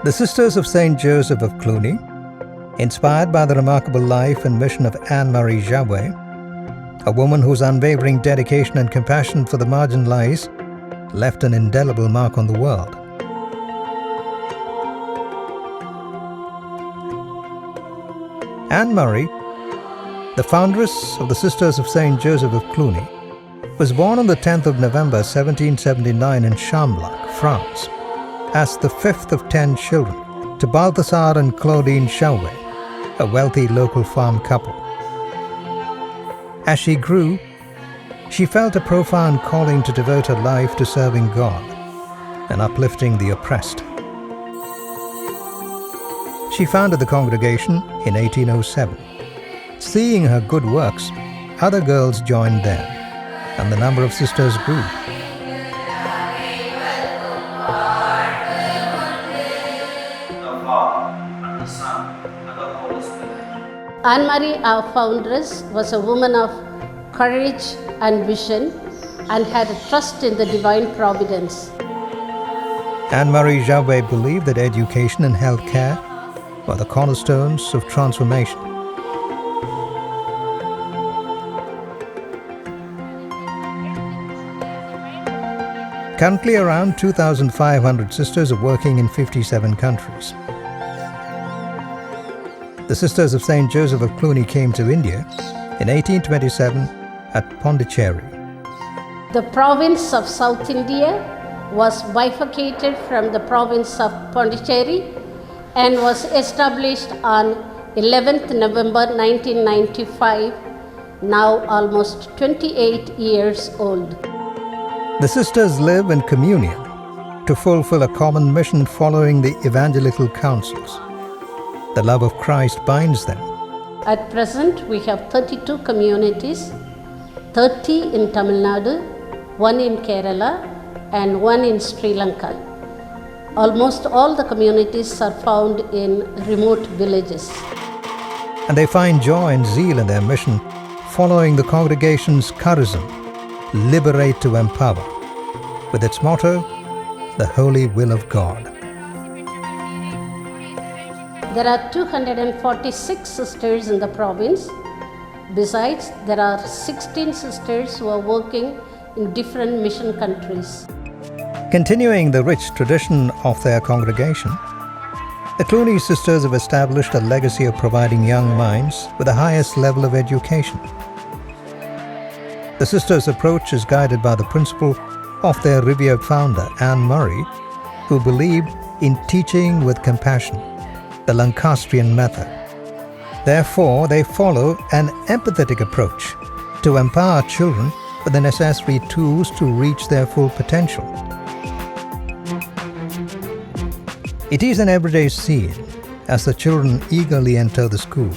The Sisters of St. Joseph of Cluny, inspired by the remarkable life and mission of Anne-Marie Jaouet, a woman whose unwavering dedication and compassion for the marginalized left an indelible mark on the world. Anne-Marie, the foundress of the Sisters of St. Joseph of Cluny, was born on the 10th of November 1779 in Chamblac, France, as the fifth of 10 children to Balthasar and Claudine Jaouet, a wealthy local farm couple. As she grew, she felt a profound calling to devote her life to serving God and uplifting the oppressed. She founded the congregation in 1807. Seeing her good works, other girls joined them, and the number of sisters grew. Anne-Marie, our foundress, was a woman of courage and vision and had a trust in the divine providence. Anne-Marie Jaouet believed that education and healthcare were the cornerstones of transformation. Currently, around 2,500 sisters are working in 57 countries. The Sisters of St. Joseph of Cluny came to India in 1827 at Pondicherry. The province of South India was bifurcated from the province of Pondicherry and was established on 11th November 1995, now almost 28 years old. The sisters live in communion to fulfill a common mission following the Evangelical counsels. The love of Christ binds them. At present, we have 32 communities, 30 in Tamil Nadu, 1 in Kerala, and 1 in Sri Lanka. Almost all the communities are found in remote villages. And they find joy and zeal in their mission, following the congregation's Charism, Liberate to empower, with its motto, the Holy Will of God. There are 246 sisters in the province. Besides, there are 16 sisters who are working in different mission countries. Continuing the rich tradition of their congregation, the Cluny sisters have established a legacy of providing young minds with the highest level of education. The sisters' approach is guided by the principle of their revered founder, Anne-Marie, who believed in teaching with compassion, the Lancastrian method. Therefore, they follow an empathetic approach to empower children with the necessary tools to reach their full potential. It is an everyday scene as the children eagerly enter the school.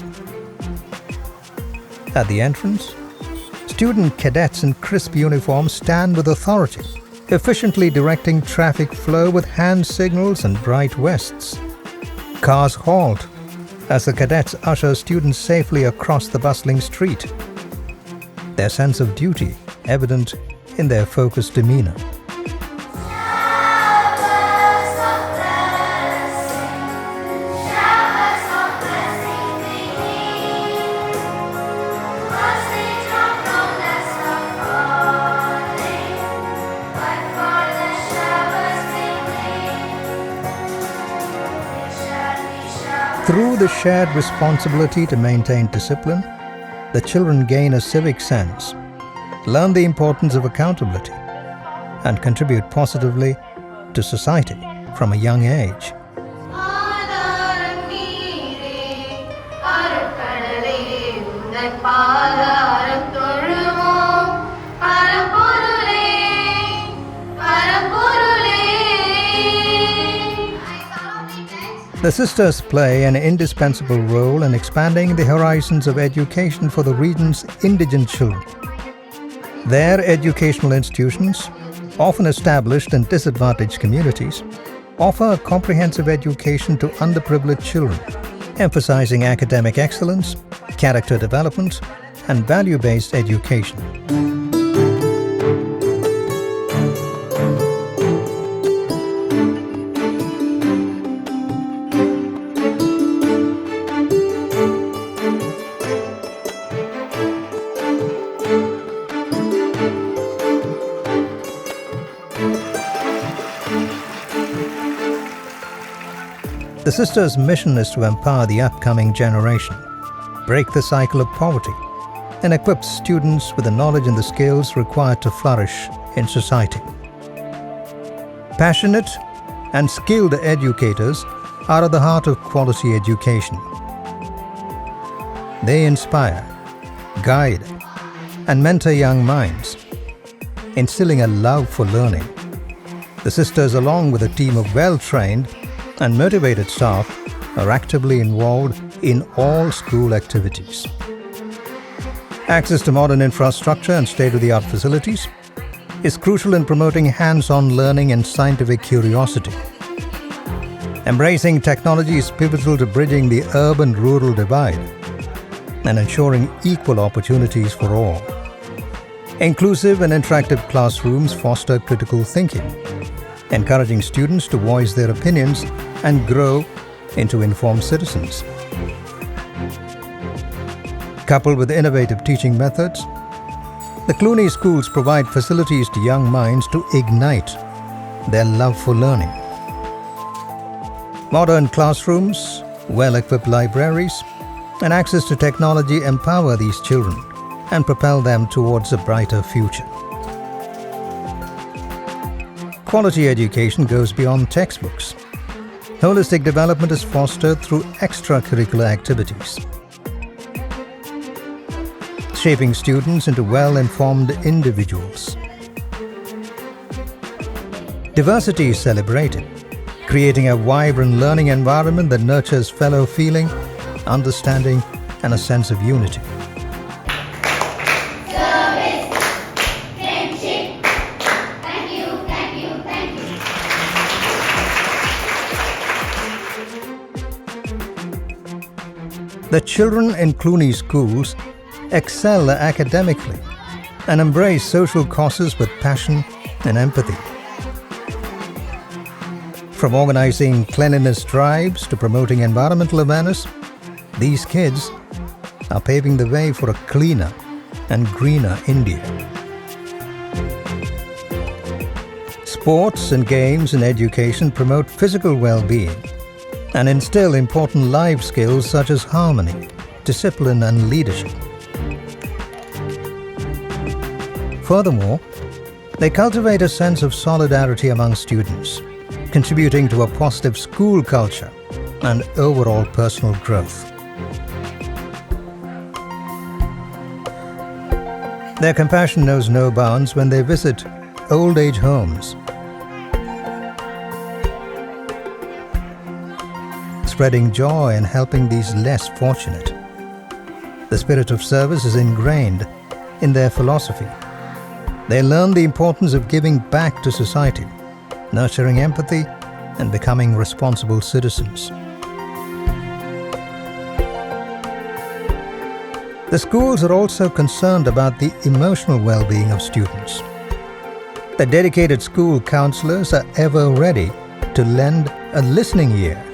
At the entrance, student cadets in crisp uniforms stand with authority, efficiently directing traffic flow with hand signals and bright vests. Cars halt as the cadets usher students safely across the bustling street, their sense of duty evident in their focused demeanor. Through the shared responsibility to maintain discipline, the children gain a civic sense, learn the importance of accountability, and contribute positively to society from a young age. The sisters play an indispensable role in expanding the horizons of education for the region's indigent children. Their educational institutions, often established in disadvantaged communities, offer a comprehensive education to underprivileged children, emphasizing academic excellence, character development, and value-based education. The sisters' mission is to empower the upcoming generation, break the cycle of poverty, and equip students with the knowledge and the skills required to flourish in society. Passionate and skilled educators are at the heart of quality education. They inspire, guide, and mentor young minds, instilling a love for learning. The sisters, along with a team of well-trained and motivated staff, are actively involved in all school activities. Access to modern infrastructure and state-of-the-art facilities is crucial in promoting hands-on learning and scientific curiosity. Embracing technology is pivotal to bridging the urban-rural divide and ensuring equal opportunities for all. Inclusive and interactive classrooms foster critical thinking, encouraging students to voice their opinions and grow into informed citizens. Coupled with innovative teaching methods, the Cluny schools provide facilities to young minds to ignite their love for learning. Modern classrooms, well-equipped libraries, and access to technology empower these children and propel them towards a brighter future. Quality education goes beyond textbooks. Holistic development is fostered through extracurricular activities, shaping students into well-informed individuals. Diversity is celebrated, creating a vibrant learning environment that nurtures fellow feeling, understanding, and a sense of unity. The children in Cluny schools excel academically and embrace social causes with passion and empathy. From organizing cleanliness drives to promoting environmental awareness, these kids are paving the way for a cleaner and greener India. Sports and games and education promote physical well-being and instill important life skills such as harmony, discipline, and leadership. Furthermore, they cultivate a sense of solidarity among students, contributing to a positive school culture and overall personal growth. Their compassion knows no bounds when they visit old age homes, spreading joy and helping these less fortunate. The spirit of service is ingrained in their philosophy. They learn the importance of giving back to society, nurturing empathy, and becoming responsible citizens. The schools are also concerned about the emotional well-being of students. The dedicated school counselors are ever ready to lend a listening ear,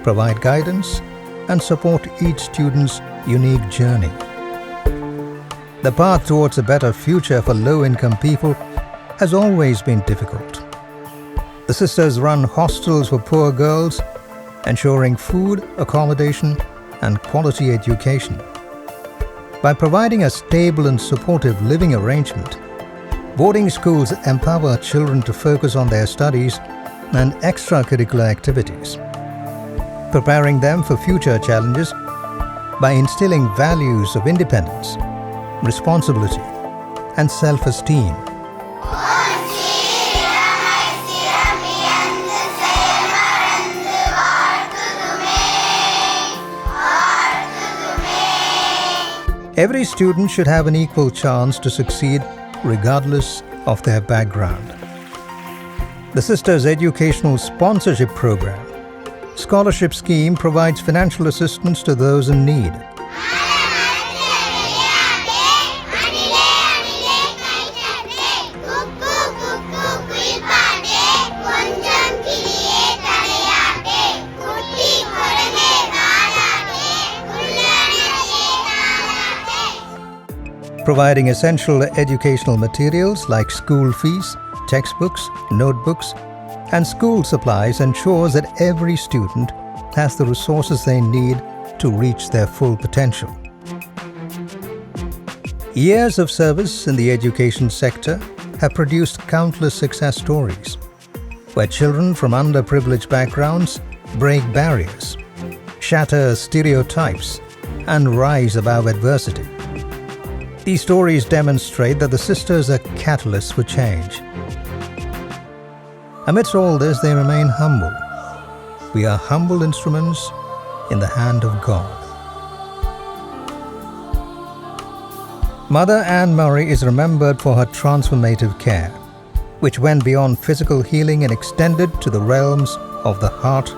provide guidance, and support each student's unique journey. The path towards a better future for low-income people has always been difficult. The sisters run hostels for poor girls, ensuring food, accommodation, and quality education. By providing a stable and supportive living arrangement, boarding schools empower children to focus on their studies and extracurricular activities, preparing them for future challenges by instilling values of independence, responsibility, and self-esteem. Every student should have an equal chance to succeed regardless of their background. The Sisters Educational Sponsorship Program Scholarship Scheme provides financial assistance to those in need. Providing essential educational materials like school fees, textbooks, notebooks, and school supplies ensures that every student has the resources they need to reach their full potential. Years of service in the education sector have produced countless success stories, where children from underprivileged backgrounds break barriers, shatter stereotypes, and rise above adversity. These stories demonstrate that the sisters are catalysts for change. Amidst all this, they remain humble. We are humble instruments in the hand of God. Mother Anne Murray is remembered for her transformative care, which went beyond physical healing and extended to the realms of the heart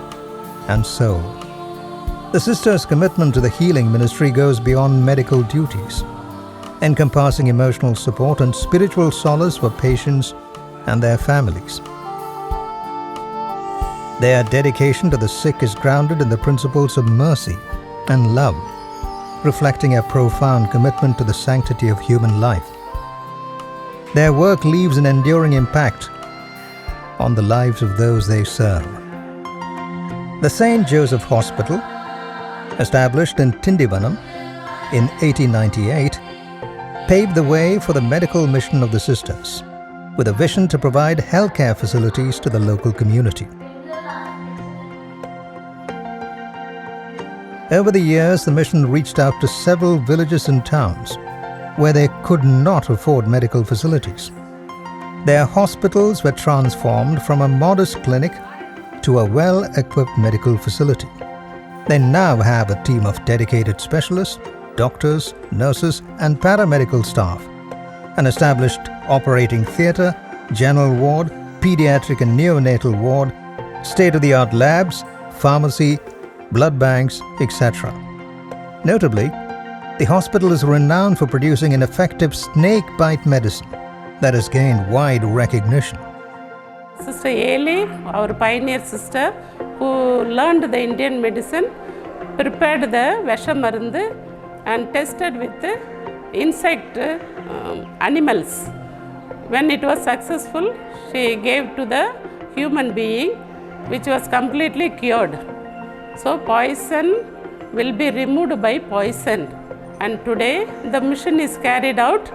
and soul. The sisters' commitment to the healing ministry goes beyond medical duties, encompassing emotional support and spiritual solace for patients and their families. Their dedication to the sick is grounded in the principles of mercy and love, reflecting a profound commitment to the sanctity of human life. Their work leaves an enduring impact on the lives of those they serve. The St. Joseph Hospital, established in Tindivanam in 1898, paved the way for the medical mission of the sisters, with a vision to provide healthcare facilities to the local community. Over the years, the mission reached out to several villages and towns where they could not afford medical facilities. Their hospitals were transformed from a modest clinic to a well-equipped medical facility. They now have a team of dedicated specialists, doctors, nurses, and paramedical staff, an established operating theatre, general ward, pediatric and neonatal ward, state-of-the-art labs, pharmacy, blood banks, etc. Notably, the hospital is renowned for producing an effective snake bite medicine that has gained wide recognition. Sister Ailey, our pioneer sister, who learned the Indian medicine, prepared the Veshamarundu and tested with the insect animals. When it was successful, she gave to the human being, which was completely cured. So poison will be removed by poison. And today the mission is carried out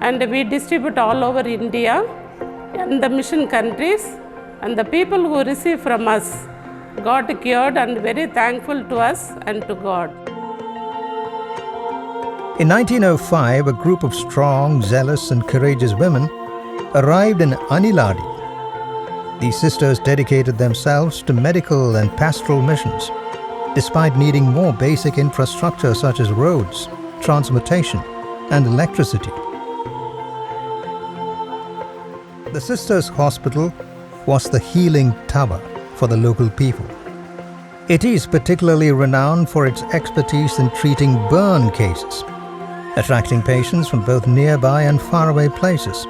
and we distribute all over India and the mission countries, and the people who receive from us got cured and very thankful to us and to God. In 1905, a group of strong, zealous and courageous women arrived in Aniladi. These sisters dedicated themselves to medical and pastoral missions, despite needing more basic infrastructure such as roads, transportation, and electricity. The Sisters' Hospital was the healing tower for the local people. It is particularly renowned for its expertise in treating burn cases, attracting patients from both nearby and faraway places.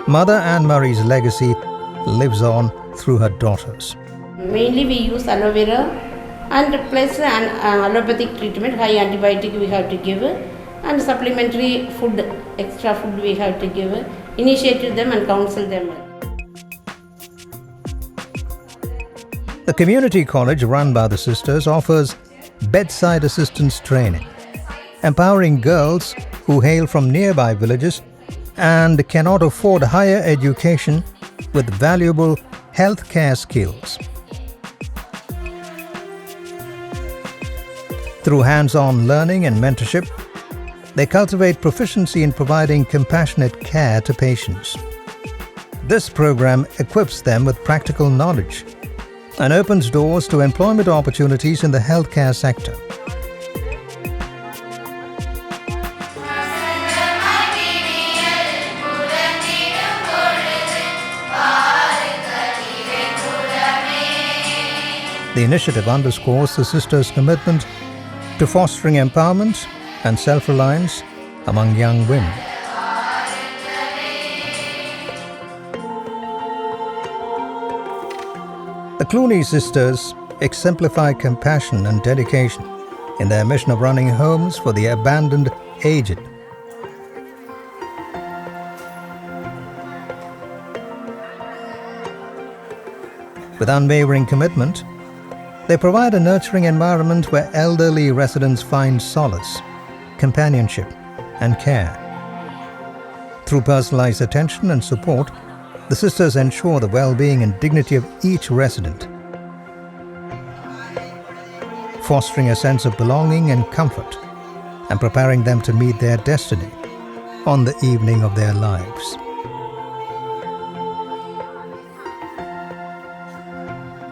Mother Anne Murray's legacy lives on through her daughters. Mainly we use aloe vera and plus an allopathic treatment, high antibiotic we have to give, and supplementary food, extra food we have to give, initiate them and counsel them. The community college run by the sisters offers bedside assistance training, empowering girls who hail from nearby villages and cannot afford higher education with valuable healthcare skills. Through hands-on learning and mentorship, they cultivate proficiency in providing compassionate care to patients. This program equips them with practical knowledge and opens doors to employment opportunities in the healthcare sector. The initiative underscores the sisters' commitment to fostering empowerment and self-reliance among young women. The Cluny sisters exemplify compassion and dedication in their mission of running homes for the abandoned aged. With unwavering commitment, they provide a nurturing environment where elderly residents find solace, companionship, and care. Through personalized attention and support, the sisters ensure the well-being and dignity of each resident, fostering a sense of belonging and comfort, and preparing them to meet their destiny on the evening of their lives.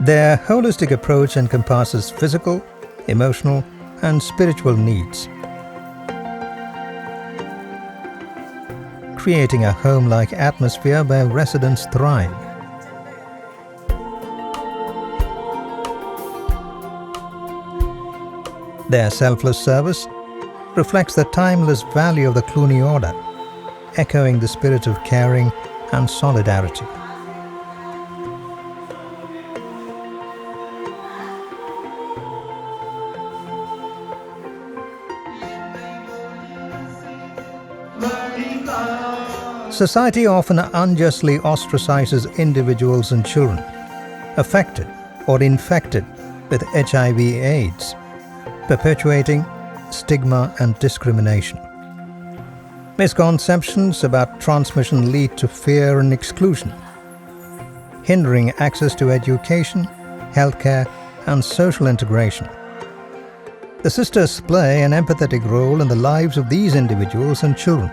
Their holistic approach encompasses physical, emotional, and spiritual needs, creating a home-like atmosphere where residents thrive. Their selfless service reflects the timeless value of the Cluny order, echoing the spirit of caring and solidarity. Society often unjustly ostracizes individuals and children affected or infected with HIV/AIDS, perpetuating stigma and discrimination. Misconceptions about transmission lead to fear and exclusion, hindering access to education, healthcare, and social integration. The sisters play an empathetic role in the lives of these individuals and children,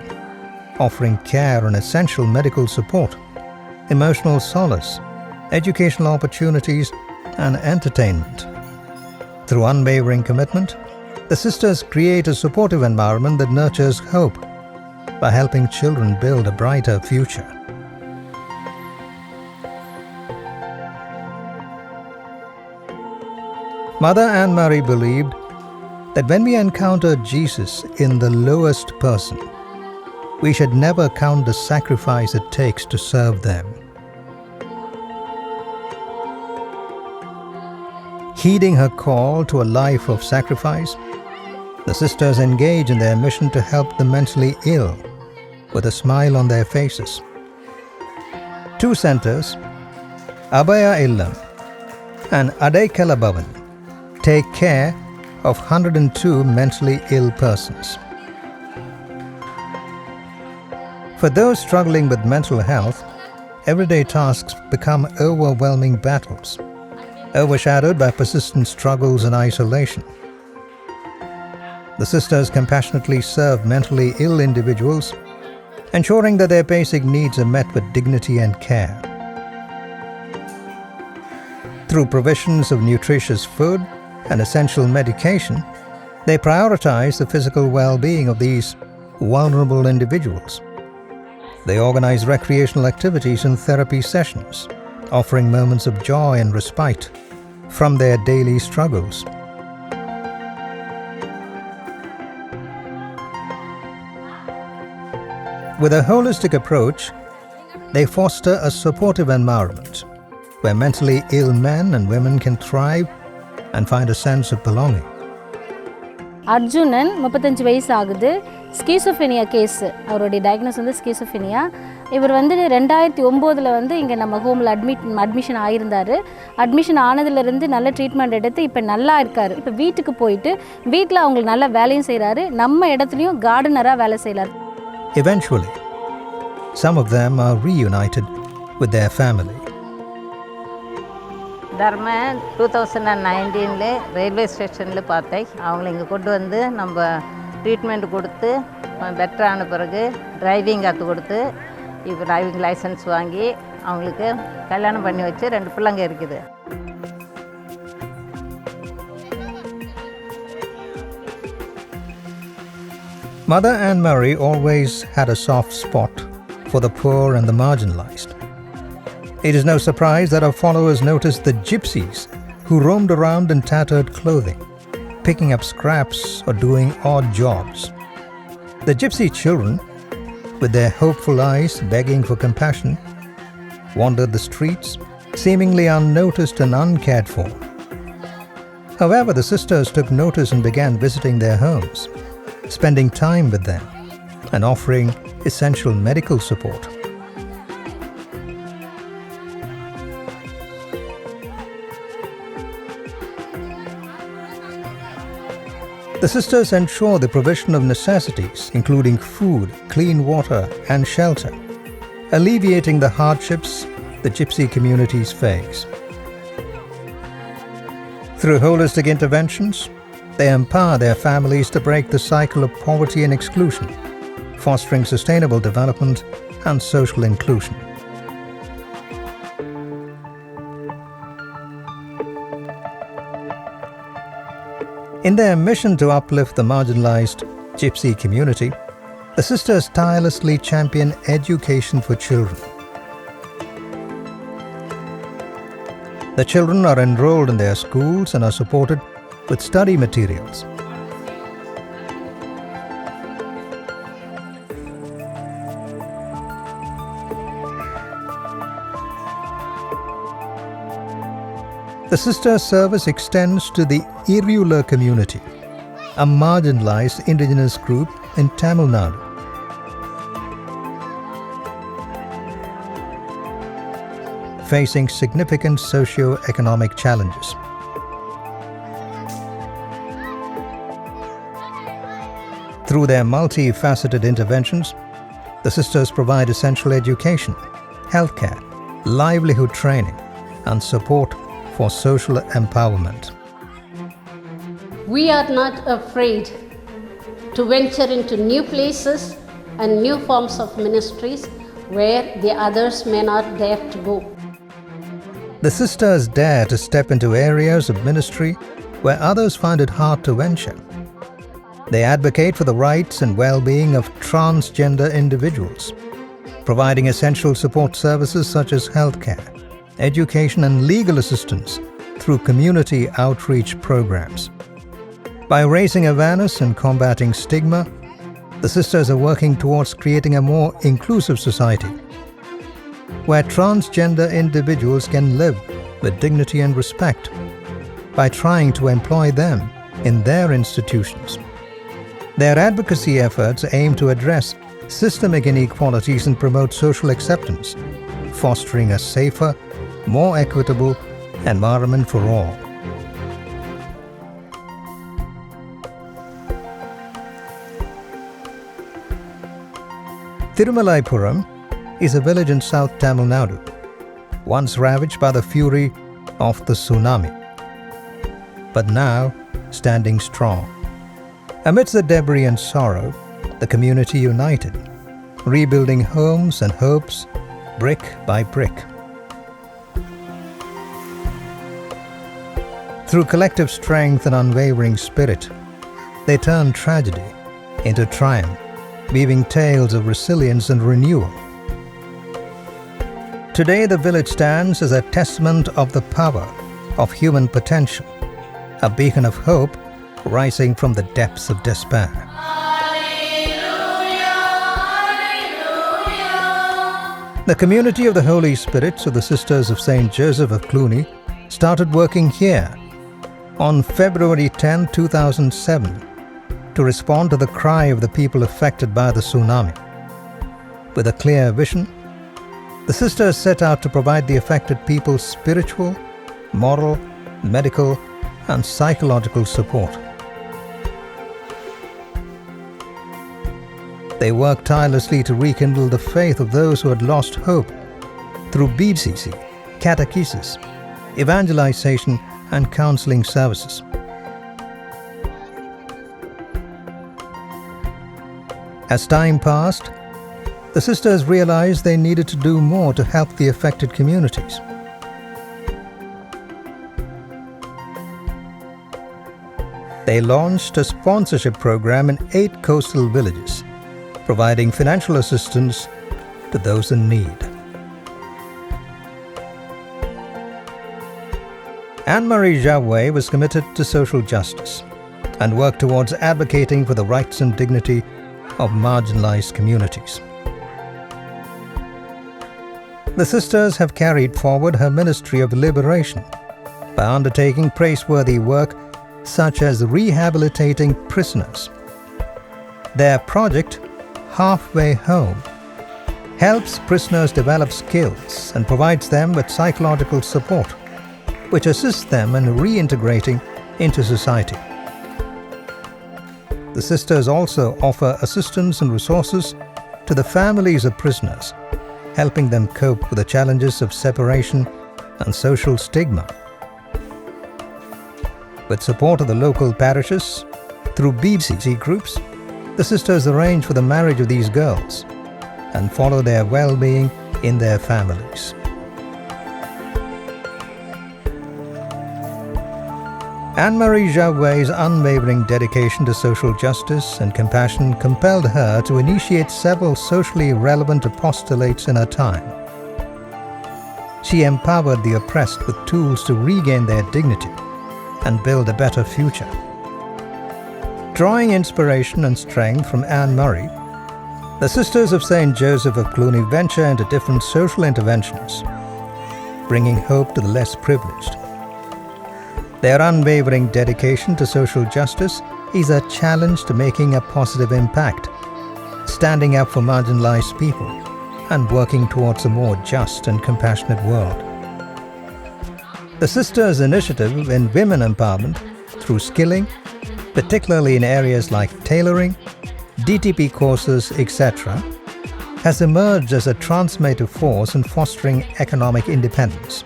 offering care and essential medical support, emotional solace, educational opportunities, and entertainment. Through unwavering commitment, the sisters create a supportive environment that nurtures hope by helping children build a brighter future. Mother Anne Marie believed that when we encounter Jesus in the lowest person, we should never count the sacrifice it takes to serve them. Heeding her call to a life of sacrifice, the sisters engage in their mission to help the mentally ill with a smile on their faces. 2 centers, Abhaya Illam and Adaikala Bhavan, take care of 102 mentally ill persons. For those struggling with mental health, everyday tasks become overwhelming battles, overshadowed by persistent struggles and isolation. The sisters compassionately serve mentally ill individuals, ensuring that their basic needs are met with dignity and care. Through provisions of nutritious food and essential medication, they prioritize the physical well-being of these vulnerable individuals. They organize recreational activities and therapy sessions, offering moments of joy and respite from their daily struggles. With a holistic approach, they foster a supportive environment where mentally ill men and women can thrive and find a sense of belonging. Arjunan 35 வயசு ஆகுது. ஸ்கீசோஃபெனியா case, அவருடைய diagnose வந்து ஸ்கீசோஃபெனியா. இவர் வந்து 2009 இங்கே நம்ம ஹோமில் admission ஆகியிருந்தார். Admission ஆனதுலேருந்து நல்ல ட்ரீட்மெண்ட் எடுத்து இப்போ நல்லா இருக்கார். இப்போ வீட்டுக்கு போயிட்டு வீட்டில் அவங்களுக்கு நல்ல வேலையும் செய்கிறாரு, நம்ம இடத்துலையும் கார்டனராக வேலை செய்கிறார். Eventually, some of them are reunited with their family. தர்ம 2019 ரயில்வே ஸ்டேஷனில் பார்த்தேன். அவங்கள இங்கே கொண்டு வந்து நம்ம ட்ரீட்மெண்ட் கொடுத்து பெட்டரான பிறகு டிரைவிங் கற்றுக் கொடுத்து இப்போ டிரைவிங் லைசன்ஸ் வாங்கி அவங்களுக்கு கல்யாணம் பண்ணி வச்சு 2 பிள்ளைங்க இருக்குது. Mother Anne Marie always had a soft spot for the poor and the marginalized. It is no surprise that her followers noticed the gypsies who roamed around in tattered clothing, picking up scraps or doing odd jobs. The gypsy children, with their hopeful eyes begging for compassion, wandered the streets, seemingly unnoticed and uncared for. However, the sisters took notice and began visiting their homes, spending time with them, and offering essential medical support. The sisters ensure the provision of necessities, including food, clean water, and shelter, alleviating the hardships the gypsy communities face. Through holistic interventions, they empower their families to break the cycle of poverty and exclusion, fostering sustainable development and social inclusion. In their mission to uplift the marginalized gypsy community, the sisters tirelessly champion education for children. The children are enrolled in their schools and are supported with study materials. The sisters' service extends to the irregular community, a marginalized indigenous group in Tamil Nadu. Facing significant socio-economic challenges. Through their multifaceted interventions, the sisters provide essential education, healthcare, livelihood training, and support for social empowerment. We are not afraid to venture into new places and new forms of ministries where the others may not dare to go. The sisters dare to step into areas of ministry where others find it hard to venture. They advocate for the rights and well-being of transgender individuals, providing essential support services such as healthcare, education, and legal assistance through community outreach programs. By raising awareness and combating stigma, the sisters are working towards creating a more inclusive society where transgender individuals can live with dignity and respect by trying to employ them in their institutions. Their advocacy efforts aim to address systemic inequalities and promote social acceptance, fostering a safer, more equitable environment for all. Thirumalaipuram is a village in South Tamil Nadu, once ravaged by the fury of the tsunami, but now standing strong. Amidst the debris and sorrow, the community united, rebuilding homes and hopes brick by brick. Through collective strength and unwavering spirit, they turned tragedy into triumph, weaving tales of resilience and renewal. Today, the village stands as a testament of the power of human potential, a beacon of hope rising from the depths of despair. The community of the Holy Spirits of the Sisters of St. Joseph of Cluny started working here on February 10, 2007 to respond to the cry of the people affected by the tsunami. With a clear vision, the sisters set out to provide the affected people spiritual, moral, medical, and psychological support. They worked tirelessly to rekindle the faith of those who had lost hope through BCC, catechesis, evangelization, and counseling services. As time passed, the sisters realized they needed to do more to help the affected communities. They launched a sponsorship program in 8 coastal villages, providing financial assistance to those in need. Anne-Marie Javoué was committed to social justice and worked towards advocating for the rights and dignity of marginalized communities. The sisters have carried forward her ministry of liberation by undertaking praiseworthy work such as rehabilitating prisoners. Their project, Halfway Home, helps prisoners develop skills and provides them with psychological support, which assists them in reintegrating into society. The sisters also offer assistance and resources to the families of prisoners, helping them cope with the challenges of separation and social stigma. With support of the local parishes, through BCC groups, the sisters arrange for the marriage of these girls and follow their well-being in their families. Anne-Marie Javouet's unwavering dedication to social justice and compassion compelled her to initiate several socially relevant apostolates in her time. She empowered the oppressed with tools to regain their dignity and build a better future. Drawing inspiration and strength from Anne-Marie, the Sisters of St. Joseph of Cluny venture into different social interventions, bringing hope to the less privileged. Their unwavering dedication to social justice is a challenge to making a positive impact, standing up for marginalized people and working towards a more just and compassionate world. The Sisters' initiative in women empowerment through skilling, particularly in areas like tailoring, DTP courses, etc., has emerged as a transformative force in fostering economic independence.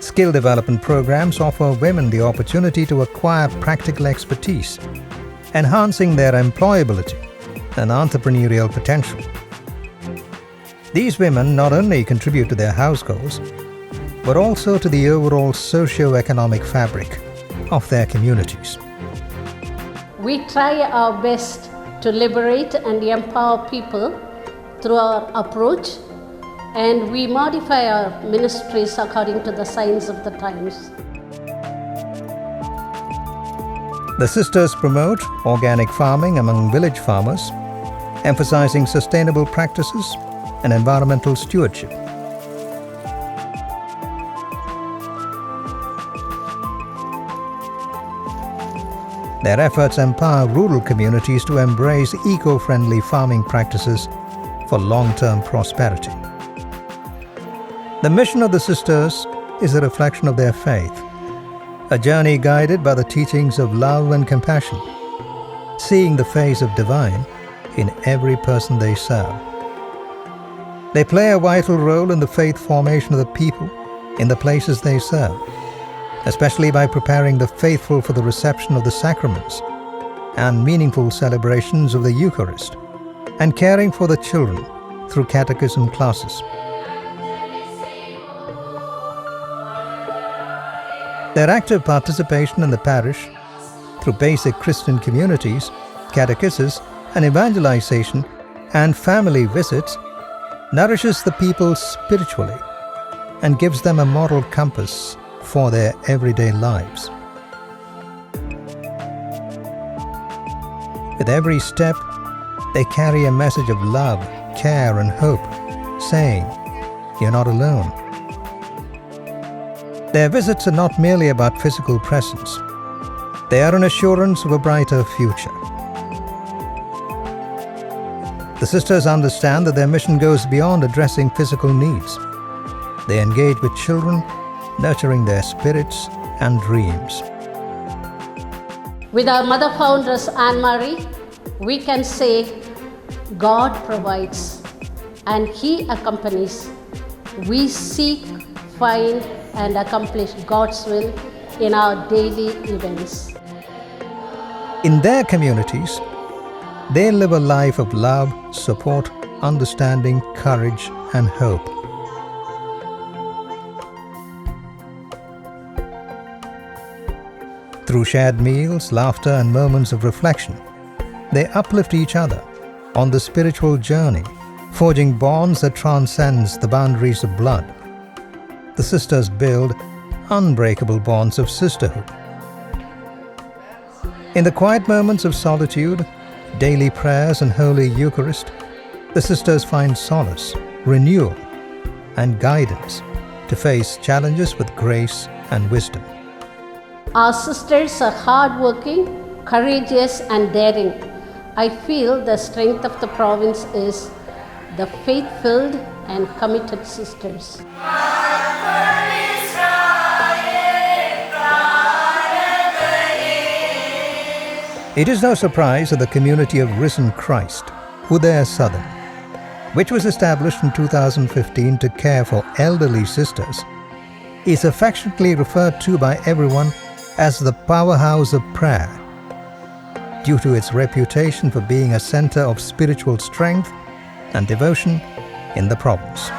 Skill development programs offer women the opportunity to acquire practical expertise, enhancing their employability and entrepreneurial potential. These women not only contribute to their households, but also to the overall socio-economic fabric of their communities. We try our best to liberate and empower people through our approach, and we modify our ministries according to the signs of the times. The sisters promote organic farming among village farmers, emphasizing sustainable practices and environmental stewardship. Their efforts empower rural communities to embrace eco-friendly farming practices for long-term prosperity. The mission of the sisters is a reflection of their faith, a journey guided by the teachings of love and compassion, seeing the face of divine in every person they serve. They play a vital role in the faith formation of the people in the places they serve, especially by preparing the faithful for the reception of the sacraments and meaningful celebrations of the Eucharist, and caring for the children through catechism classes. Their active participation in the parish through basic Christian communities, catechesis and evangelization, and family visits nourishes the people spiritually and gives them a moral compass for their everyday lives. With every step, they carry a message of love, care, and hope, saying, "You're not alone." Their visits are not merely about physical presence. They are an assurance of a brighter future. The sisters understand that their mission goes beyond addressing physical needs. They engage with children, nurturing their spirits and dreams. With our mother foundress Anne-Marie, we can say God provides and He accompanies. We seek, find, and accomplish God's will in our daily events. In their communities, they live a life of love, support, understanding, courage, and hope. Through shared meals, laughter, and moments of reflection, they uplift each other on the spiritual journey, forging bonds that transcends the boundaries of blood. The sisters build unbreakable bonds of sisterhood. In the quiet moments of solitude, daily prayers, and Holy Eucharist, the sisters find solace, renewal, and guidance to face challenges with grace and wisdom. Our sisters are hardworking, courageous, and daring. I feel the strength of the province is the faith-filled and committed sisters. It is no surprise that the community of Risen Christ, Udaya Southern, which was established in 2015 to care for elderly sisters, is affectionately referred to by everyone as the powerhouse of prayer, due to its reputation for being a center of spiritual strength and devotion in the province.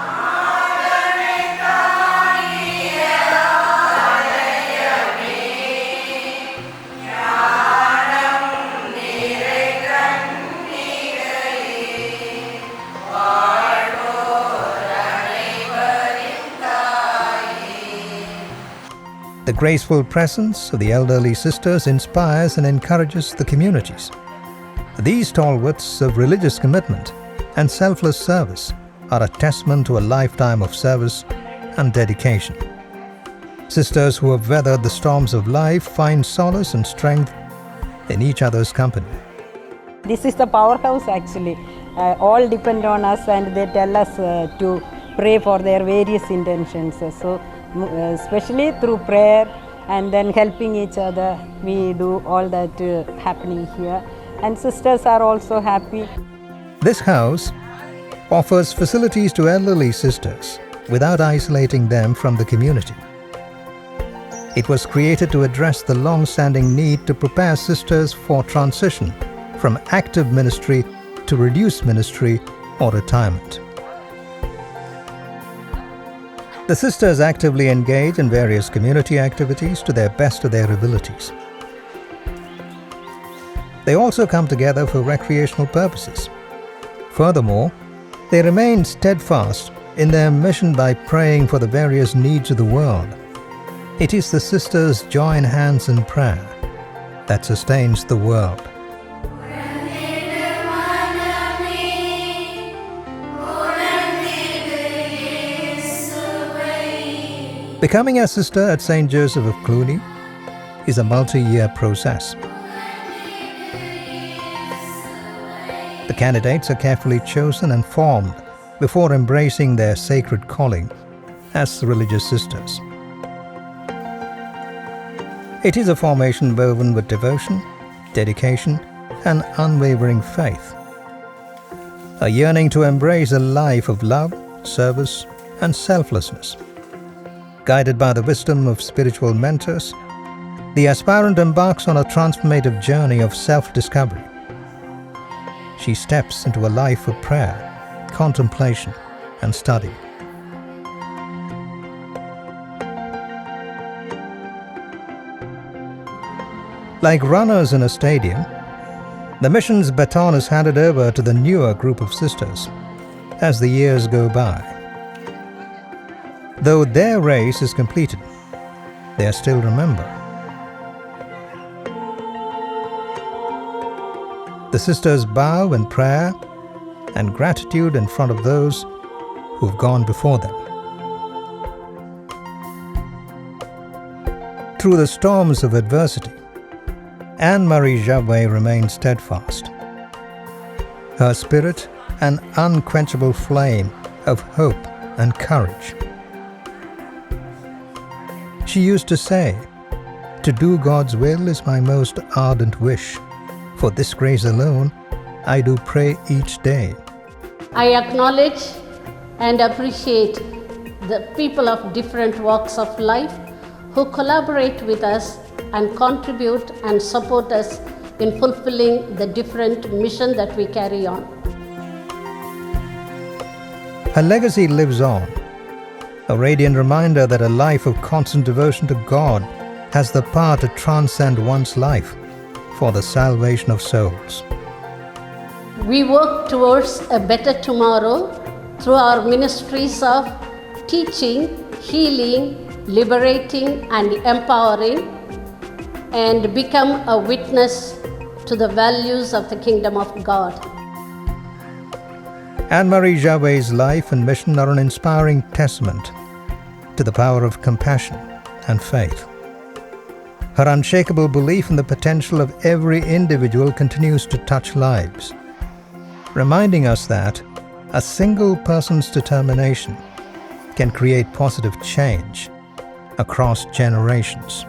The graceful presence of the elderly sisters inspires and encourages the communities. These stalwarts of religious commitment and selfless service are a testament to a lifetime of service and dedication. Sisters who have weathered the storms of life find solace and strength in each other's company. This is the powerhouse actually. All depend on us and they tell us to pray for their various intentions. So especially through prayer and then helping each other, we do all that happening here. And sisters are also happy. This house offers facilities to elderly sisters without isolating them from the community. It was created to address the long-standing need to prepare sisters for transition from active ministry to reduced ministry or retirement. The sisters actively engage in various community activities to the best of their abilities. They also come together for recreational purposes. Furthermore, they remain steadfast in their mission by praying for the various needs of the world. It is the sisters' join hands in prayer that sustains the world. Becoming a sister at St. Joseph of Cluny is a multi-year process. The candidates are carefully chosen and formed before embracing their sacred calling as religious sisters. It is a formation woven with devotion, dedication, and unwavering faith. A yearning to embrace a life of love, service, and selflessness. Guided by the wisdom of spiritual mentors, the aspirant embarks on a transformative journey of self-discovery. She steps into a life of prayer, contemplation, and study. Like runners in a stadium, the mission's baton is handed over to the newer group of sisters as the years go by. Though their race is completed, they are still remembered. The sisters bow in prayer and gratitude in front of those who've gone before them. Through the storms of adversity, Anne-Marie Javay remained steadfast. Her spirit an unquenchable flame of hope and courage. She used to say, "To do God's will is my most ardent wish. For this grace alone, I do pray each day." I acknowledge and appreciate the people of different walks of life who collaborate with us and contribute and support us in fulfilling the different mission that we carry on. Her legacy lives on, a radiant reminder that a life of constant devotion to God has the power to transcend one's life for the salvation of souls. We work towards a better tomorrow through our ministries of teaching, healing, liberating, and empowering, and become a witness to the values of the kingdom of God. Anne-Marie Javay's life and mission are an inspiring testament to the power of compassion and faith. Her unshakable belief in the potential of every individual continues to touch lives, reminding us that a single person's determination can create positive change across generations.